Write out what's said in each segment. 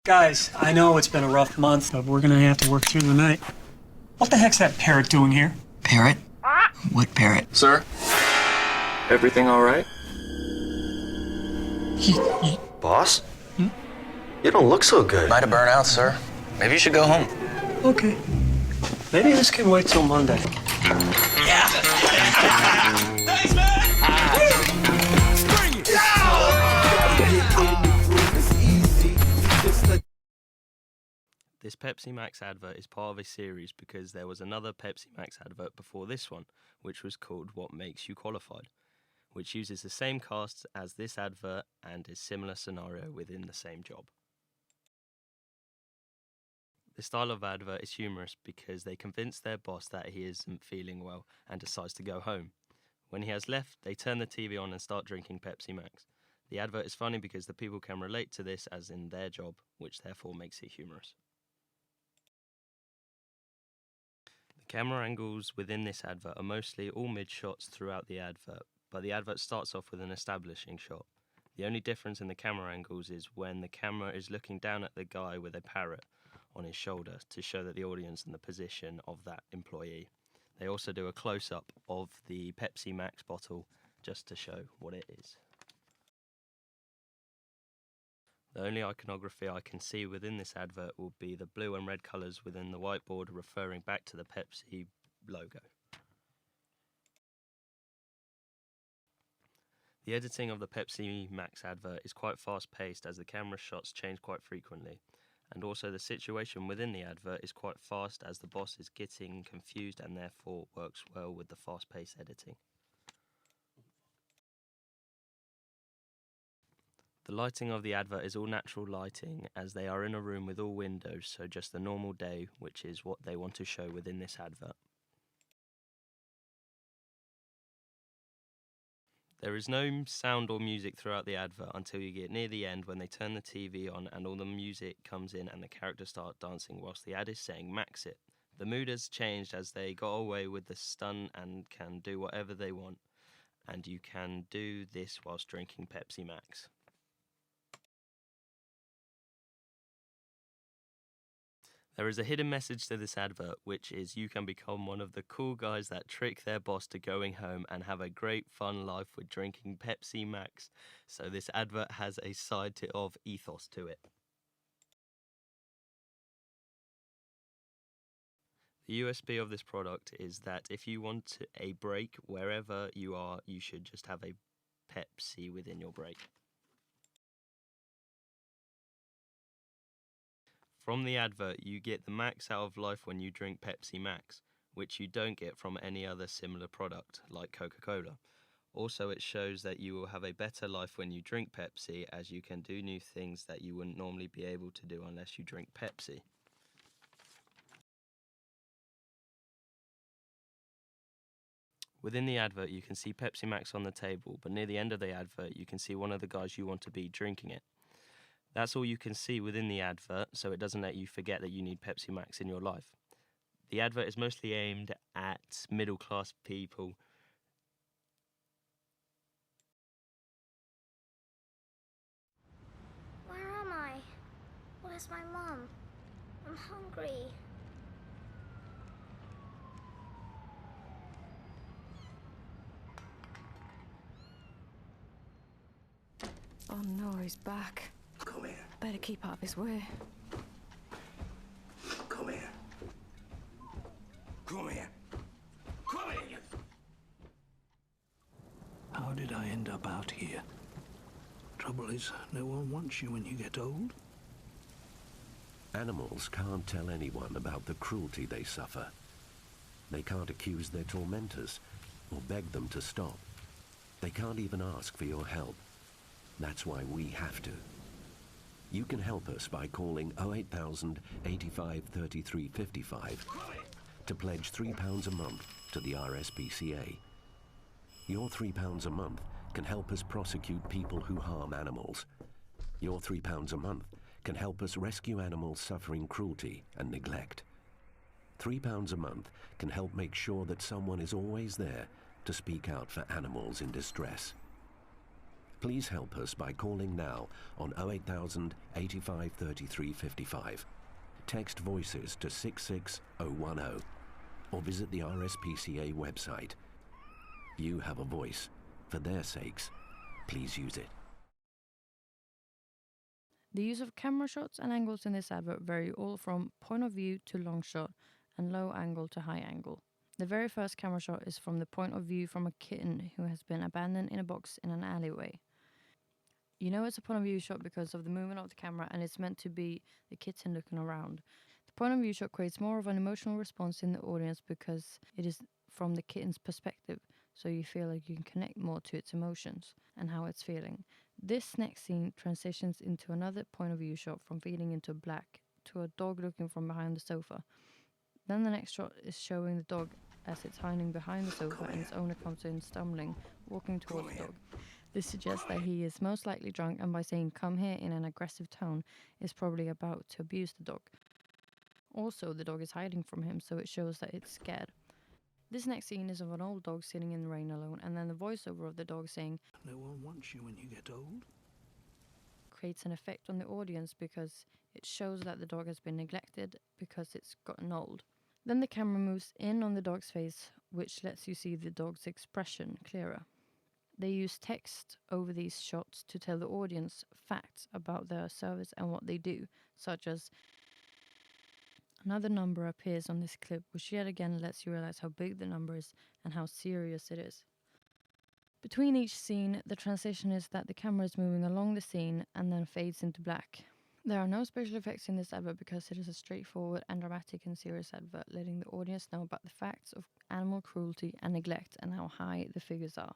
Guys, I know it's been a rough month, but we're gonna have to work through the night. What the heck's that parrot doing here? Parrot? What parrot? Sir? Everything all right? Boss? You don't look so good. Might have burned out, sir. Maybe you should go home. Okay. Maybe this can wait till Monday. This Pepsi Max advert is part of a series because there was another Pepsi Max advert before this one, which was called What Makes You Qualified, which uses the same cast as this advert and is similar scenario within the same job. The style of advert is humorous because they convince their boss that he isn't feeling well and decides to go home. When he has left, they turn the TV on and start drinking Pepsi Max. The advert is funny because the people can relate to this as in their job, which therefore makes it humorous. The camera angles within this advert are mostly all mid shots throughout the advert, but the advert starts off with an establishing shot. The only difference in the camera angles is when the camera is looking down at the guy with a parrot on his shoulder to show that the audience and the position of that employee. They also do a close-up of the Pepsi Max bottle just to show what it is. The only iconography I can see within this advert will be the blue and red colours within the whiteboard referring back to the Pepsi logo. The editing of the Pepsi Max advert is quite fast-paced as the camera shots change quite frequently, and also the situation within the advert is quite fast as the boss is getting confused and therefore works well with the fast-paced editing. The lighting of the advert is all natural lighting as they are in a room with all windows, so just a normal day, which is what they want to show within this advert. There is no sound or music throughout the advert until you get near the end when they turn the TV on and all the music comes in and the characters start dancing whilst the ad is saying "Max it." The mood has changed as they got away with the stunt and can do whatever they want, and you can do this whilst drinking Pepsi Max. There is a hidden message to this advert, which is you can become one of the cool guys that trick their boss to going home and have a great fun life with drinking Pepsi Max. So this advert has a side of ethos to it. The USP of this product is that if you want a break wherever you are, you should just have a Pepsi within your break. From the advert, you get the max out of life when you drink Pepsi Max, which you don't get from any other similar product, like Coca-Cola. Also, it shows that you will have a better life when you drink Pepsi, as you can do new things that you wouldn't normally be able to do unless you drink Pepsi. Within the advert, you can see Pepsi Max on the table, but near the end of the advert, you can see one of the guys you want to be drinking it. That's all you can see within the advert, so it doesn't let you forget that you need Pepsi Max in your life. The advert is mostly aimed at middle-class people. Where am I? Where's my mum? I'm hungry. Oh no, he's back. Come here. Better keep out of his way. Come here. Come here. Come here. How did I end up out here? Trouble is, no one wants you when you get old. Animals can't tell anyone about the cruelty they suffer. They can't accuse their tormentors or beg them to stop. They can't even ask for your help. That's why we have to. You can help us by calling 08000 85 33 55 to pledge £3 a month to the RSPCA. Your £3 a month can help us prosecute people who harm animals. Your £3 a month can help us rescue animals suffering cruelty and neglect. £3 a month can help make sure that someone is always there to speak out for animals in distress. Please help us by calling now on 08000 85 33 55. Text voices to 66010 or visit the RSPCA website. You have a voice. For their sakes, please use it. The use of camera shots and angles in this advert vary all from point of view to long shot and low angle to high angle. The very first camera shot is from the point of view from a kitten who has been abandoned in a box in an alleyway. You know it's a point of view shot because of the movement of the camera, and it's meant to be the kitten looking around. The point of view shot creates more of an emotional response in the audience because it is from the kitten's perspective, so you feel like you can connect more to its emotions and how it's feeling. This next scene transitions into another point of view shot from fading into black to a dog looking from behind the sofa. Then the next shot is showing the dog as it's hiding behind the sofa and its owner comes in stumbling, walking towards the dog. This suggests that he is most likely drunk, and by saying "come here" in an aggressive tone is probably about to abuse the dog. Also, the dog is hiding from him, so it shows that it's scared. This next scene is of an old dog sitting in the rain alone, and then the voiceover of the dog saying No one wants you when you get old. creates an effect on the audience because it shows that the dog has been neglected because it's gotten old. Then the camera moves in on the dog's face, which lets you see the dog's expression clearer. They use text over these shots to tell the audience facts about their service and what they do, such as another number appears on this clip, which yet again lets you realize how big the number is and how serious it is. Between each scene, the transition is that the camera is moving along the scene and then fades into black. There are no special effects in this advert because it is a straightforward and dramatic and serious advert, letting the audience know about the facts of animal cruelty and neglect and how high the figures are.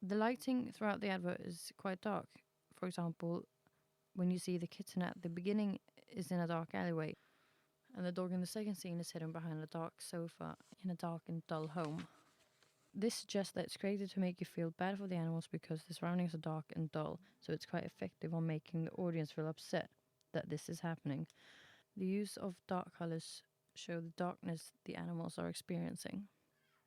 The lighting throughout the advert is quite dark. For example, when you see the kitten at the beginning is in a dark alleyway, and the dog in the second scene is hidden behind a dark sofa in a dark and dull home. This suggests that it's created to make you feel bad for the animals because the surroundings are dark and dull, so it's quite effective on making the audience feel upset that this is happening. The use of dark colors show the darkness the animals are experiencing.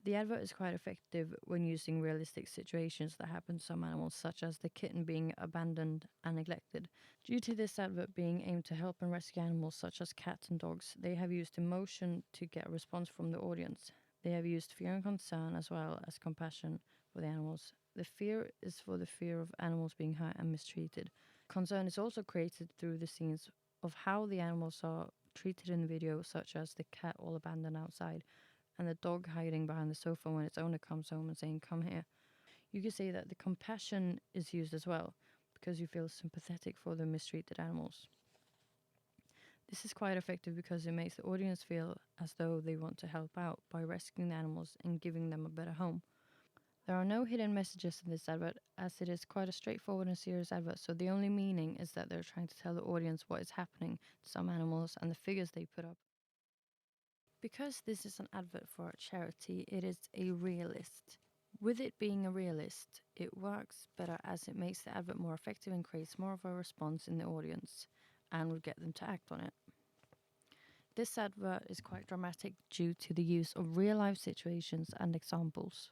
The advert is quite effective when using realistic situations that happen to some animals, such as the kitten being abandoned and neglected. Due to this advert being aimed to help and rescue animals such as cats and dogs, they have used emotion to get a response from the audience. They have used fear and concern as well as compassion for the animals. The fear is for the fear of animals being hurt and mistreated. Concern is also created through the scenes of how the animals are treated in the video, such as the cat all abandoned outside, and the dog hiding behind the sofa when its owner comes home and saying, "come here." You can say that the compassion is used as well, because you feel sympathetic for the mistreated animals. This is quite effective because it makes the audience feel as though they want to help out by rescuing the animals and giving them a better home. There are no hidden messages in this advert, as it is quite a straightforward and serious advert, so the only meaning is that they're trying to tell the audience what is happening to some animals and the figures they put up. Because this is an advert for a charity, it is a realist. With it being a realist, it works better as it makes the advert more effective and creates more of a response in the audience and will get them to act on it. This advert is quite dramatic due to the use of real life situations and examples.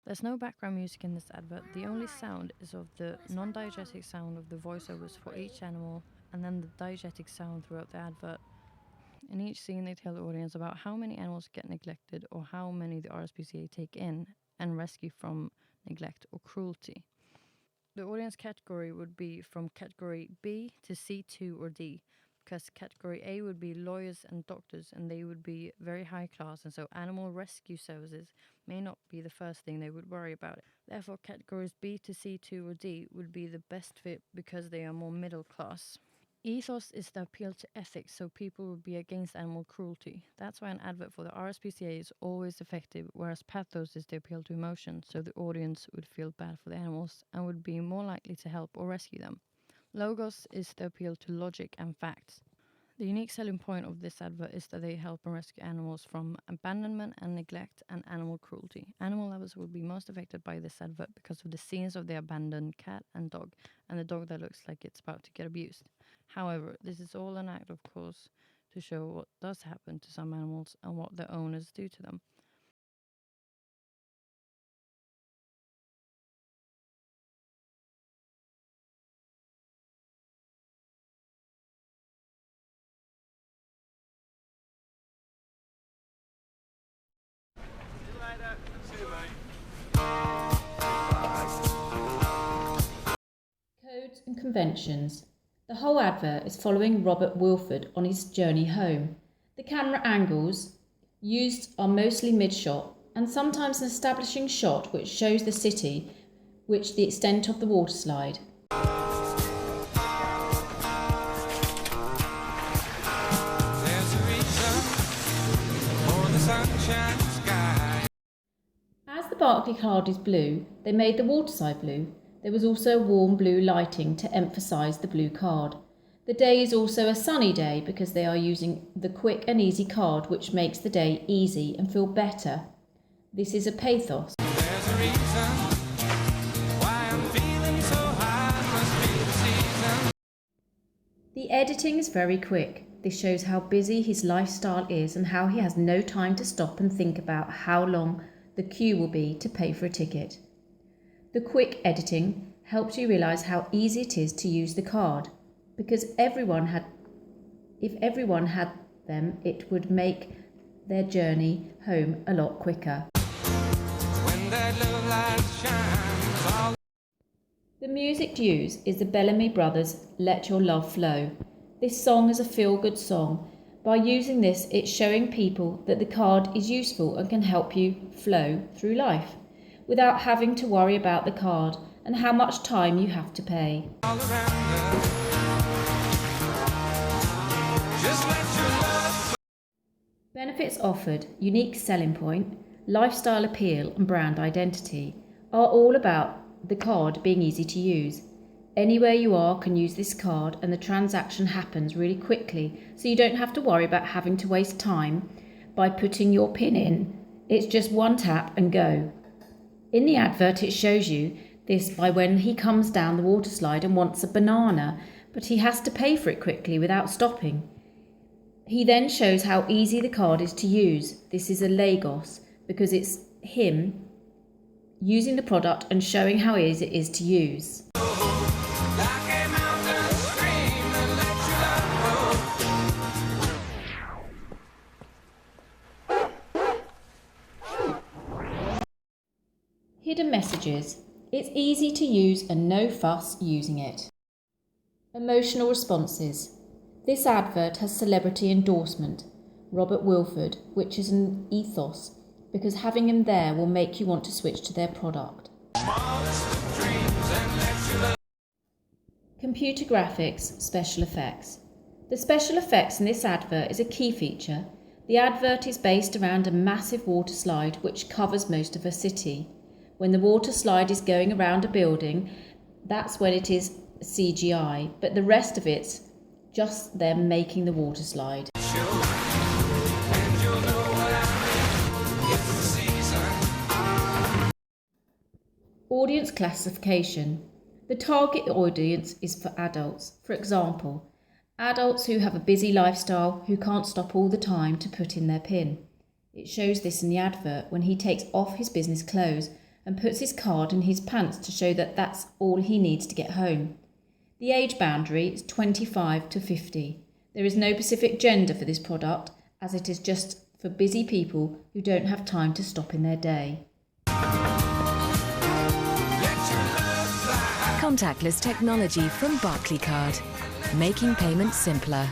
There's no background music in this advert. The only sound is of the non-diegetic sound of the voiceovers for each animal and then the diegetic sound throughout the advert. In each scene, they tell the audience about how many animals get neglected or how many the RSPCA take in and rescue from neglect or cruelty. The audience category would be from category B to C2 or D, because category A would be lawyers and doctors, and they would be very high class, and so animal rescue services may not be the first thing they would worry about. Therefore, categories B to C2 or D would be the best fit because they are more middle class. Ethos is the appeal to ethics, so people would be against animal cruelty. That's why an advert for the RSPCA is always effective, whereas pathos is the appeal to emotion, so the audience would feel bad for the animals and would be more likely to help or rescue them. Logos is the appeal to logic and facts. The unique selling point of this advert is that they help and rescue animals from abandonment and neglect and animal cruelty. Animal lovers will be most affected by this advert because of the scenes of the abandoned cat and dog, and the dog that looks like it's about to get abused. However, this is all an act, of course, to show what does happen to some animals and what their owners do to them. Roads and conventions. The whole advert is following Robert Wilford on his journey home. The camera angles used are mostly mid-shot and sometimes an establishing shot which shows the city, which the extent of the waterslide. As the Barclay card is blue, they made the waterside blue. There was also warm blue lighting to emphasise the blue card. The day is also a sunny day because they are using the quick and easy card, which makes the day easy and feel better. This is a pathos. There's a reason why I'm feeling so high, must be the season. The editing is very quick. This shows how busy his lifestyle is and how he has no time to stop and think about how long the queue will be to pay for a ticket. The quick editing helps you realise how easy it is to use the card, because if everyone had them, it would make their journey home a lot quicker. When that love light shines all... The music used is the Bellamy Brothers' Let Your Love Flow. This song is a feel-good song. By using this, it's showing people that the card is useful and can help you flow through life without having to worry about the card and how much time you have to pay. all around us. Just let your love... Benefits offered, unique selling point, lifestyle appeal and brand identity are all about the card being easy to use. Anywhere you are can use this card and the transaction happens really quickly, so you don't have to worry about having to waste time by putting your PIN in. It's just one tap and go. In the advert it shows you this by when he comes down the water slide and wants a banana, but he has to pay for it quickly without stopping. He then shows how easy the card is to use. This is a Lagos because it's him using the product and showing how easy it is to use. Like a mountain stream that lets your love flow. Hidden messages. It's easy to use and no fuss using it. Emotional responses. This advert has celebrity endorsement, Robert Wilford, which is an ethos, because having him there will make you want to switch to their product. Computer graphics, special effects. The special effects in this advert is a key feature. The advert is based around a massive water slide which covers most of a city. When the water slide is going around a building, that's when it is CGI, but the rest of it's just them making the water slide. Audience classification. The target audience is for adults. For example, adults who have a busy lifestyle who can't stop all the time to put in their PIN. It shows this in the advert when he takes off his business clothes and puts his card in his pants to show that that's all he needs to get home. The age boundary is 25 to 50. There is no specific gender for this product, as it is just for busy people who don't have time to stop in their day. Contactless technology from Barclaycard, making payments simpler.